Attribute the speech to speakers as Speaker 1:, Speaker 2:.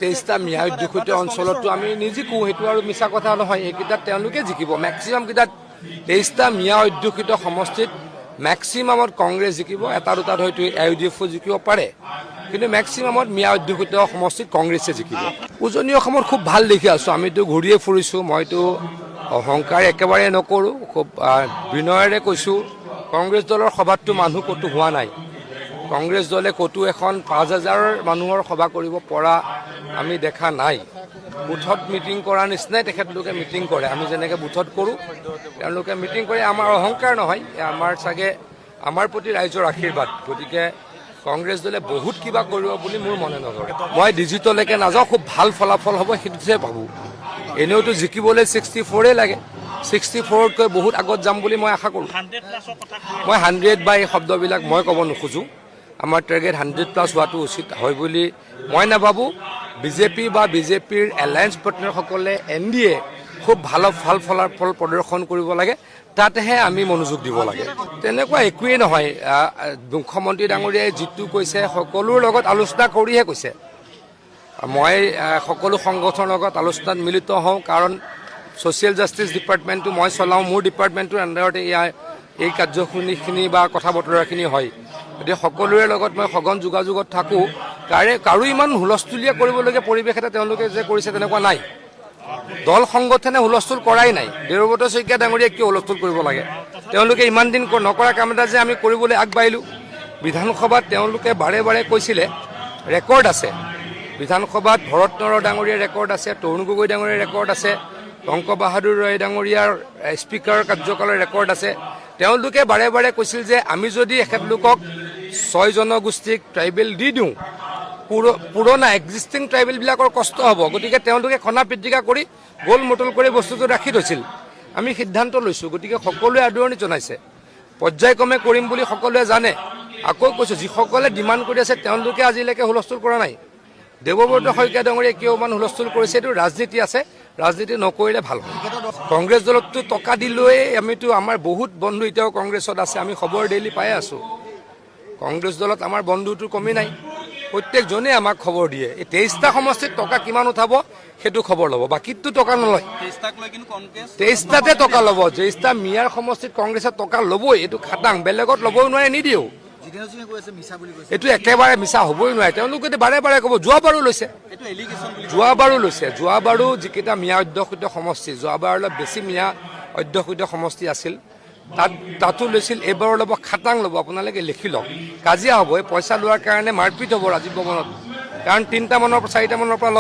Speaker 1: তেইছটা মিয়া অধ্যুষিত অঞ্চলতো আমি নিজে কওঁ সেইটো আৰু মিছা কথা নহয়। এইকেইটাত তেওঁলোকে জিকিব মেক্সিমাম কেইটাত। তেইছটা মিয়া অধ্যুষিত সমষ্টিত মেক্সিমামত কংগ্ৰেছ জিকিব, এটা দুটাত হয়তো AUDF জিকিব পাৰে, কিন্তু মেক্সিমামত মিয়া অধ্যুষিত সমষ্টিত কংগ্ৰেছে জিকিব। উজনি অসমত খুব ভাল দেখি আছোঁ। আমিতো ঘূৰিয়ে ফুৰিছোঁ, মইতো অহংকাৰ একেবাৰে নকৰোঁ, খুব বিনয়েৰে কৈছোঁ। কংগ্ৰেছ দলৰ সভাততো মানুহ ক'তো হোৱা নাই। কংগ্ৰেছ দলে ক'তো এখন 5,000 মানুহৰ সভা কৰিব পৰা আমি দেখা নাই। বুথত মিটিং কৰাৰ নিচিনাই তেখেতলোকে মিটিং কৰে। আমি যেনেকৈ বুথত কৰোঁ তেওঁলোকে মিটিং কৰে। আমাৰ অহংকাৰ নহয়, আমাৰ চাগে আমাৰ প্ৰতি ৰাইজৰ আশীৰ্বাদ। গতিকে কংগ্ৰেছ দলে বহুত কিবা কৰিব বুলি মোৰ মনে নকৰে। মই ডিজিটলৈকে নাযাওঁ, খুব ভাল ফলাফল হ'ব সেইটোহে ভাবোঁ। এনেওতো জিকিবলৈ 64 লাগে, 64তকৈ বহুত আগত যাম বুলি মই আশা কৰোঁ। মই 100 বা এই শব্দবিলাক মই ক'ব নোখোজোঁ। আমাৰ টাৰ্গেট 100+ হোৱাটো উচিত হয় বুলি মই নাভাবোঁ। বিজেপি বা বিজেপিৰ এলায়েন্স পাৰ্টনাৰসকলে NDA খুব ভাল ফলাফল প্ৰদৰ্শন কৰিব লাগে, তাতেহে আমি মনোযোগ দিব লাগে। তেনেকুৱা একোৱেই নহয়। মুখ্যমন্ত্ৰী ডাঙৰীয়াই যিটো কৈছে সকলোৰ লগত আলোচনা কৰিহে কৈছে। মই সকলো সংগঠনৰ লগত আলোচনাত মিলিত হওঁ, কাৰণ ছ'চিয়েল জাষ্টিছ ডিপাৰ্টমেণ্টটো মই চলাওঁ, মোৰ ডিপাৰ্টমেণ্টটোৰ আণ্ডাৰতে এই কাৰ্যখিনিখিনি বা কথা বতৰাখিনি হয়। গতিকে সকলোৰে লগত মই সঘন যোগাযোগত থাকোঁ। কাৰো ইমান হুলস্থুলীয়া কৰিবলগীয়া পৰিৱেশ এটা তেওঁলোকে যে কৰিছে তেনেকুৱা নাই। দল সংগঠনে হুলস্থুল কৰাই নাই। দেৱব্ৰত শইকীয়া ডাঙৰীয়াই কিয় হুলস্থুল কৰিব লাগে? তেওঁলোকে ইমান দিন নকৰা কাম এটা যে আমি কৰিবলৈ আগবাঢ়িলোঁ। বিধানসভাত তেওঁলোকে বাৰে বাৰে কৈছিলে, ৰেকৰ্ড আছে বিধানসভাত, ভৰত নৰহ ডাঙৰীয়াৰ ৰেকৰ্ড আছে, তৰুণ গগৈ ডাঙৰীয়াৰ ৰেকৰ্ড আছে, টংক বাহাদুৰ ৰয় ডাঙৰীয়াৰ স্পীকাৰৰ কাৰ্যকালৰ ৰেকৰ্ড আছে। তেওঁলোকে বাৰে বাৰে কৈছিল যে আমি যদি এখেতলোকক 6 জনগোষ্ঠীক ট্ৰাইবেল দি দিওঁ, পুৰণা এক্সিষ্টিং ট্ৰাইবেলবিলাকৰ কষ্ট হ'ব। গতিকে তেওঁলোকে খনা পিটিকা কৰি গোল মটল কৰি বস্তুটো ৰাখি থৈছিল। আমি সিদ্ধান্ত লৈছোঁ। গতিকে সকলোৱে আদৰণি জনাইছে, পৰ্যায়ক্ৰমে কৰিম বুলি সকলোৱে জানে। আকৌ কৈছোঁ, যিসকলে ডিমাণ্ড কৰি আছে তেওঁলোকে আজিলৈকে হুলস্থুল কৰা নাই। দেৱব্ৰত শইকীয়া ডাঙৰীয়াই কিয় ইমান হুলস্থুল কৰিছে? এইটো ৰাজনীতি আছে, ৰাজনীতি নকৰিলে ভাল হয়। কংগ্ৰেছ দলততো টকা দিলৈ আমিতো, আমাৰ বহুত বন্ধু এতিয়াও কংগ্ৰেছত আছে, আমি খবৰ ডেইলি পাই আছোঁ। কংগ্ৰেছ দলত আমাৰ বন্ধুটো কমি নাই, প্ৰত্যেকজনে আমাক খবৰ দিয়ে। এই 23টা সমষ্টিত টকা কিমান উঠাব সেইটো খবৰ ল'ব, বাকীতো টকা নলয়। 23টাতে টকা ল'ব। 23টা মিয়াৰ সমষ্টিত কংগ্ৰেছে টকা ল'বই, এইটো খাটাং। বেলেগত ল'বই নোৱাৰে, নিদিয়েও। এইটো একেবাৰে মিছা হ'বই নোৱাৰে। তেওঁলোকে বাৰে বাৰে ক'ব, যোৱাবাৰো লৈছে। যোৱাবাৰো যিকেইটা মিয়া অধ্যুষিত সমষ্টি, যোৱাবাৰ অলপ বেছি মিয়া অধ্যুষিত সমষ্টি আছিল, তাতো লৈছিল। এইবাৰো ল'ব, খাটাং ল'ব। আপোনালোকে লিখি লওক, কাজিয়া হ'ব। এই পইচা লোৱাৰ কাৰণে মাৰপিট হ'ব ৰাজীৱ ভৱনত, কাৰণ 3টা মানৰ পৰা 4টা মানৰ পৰা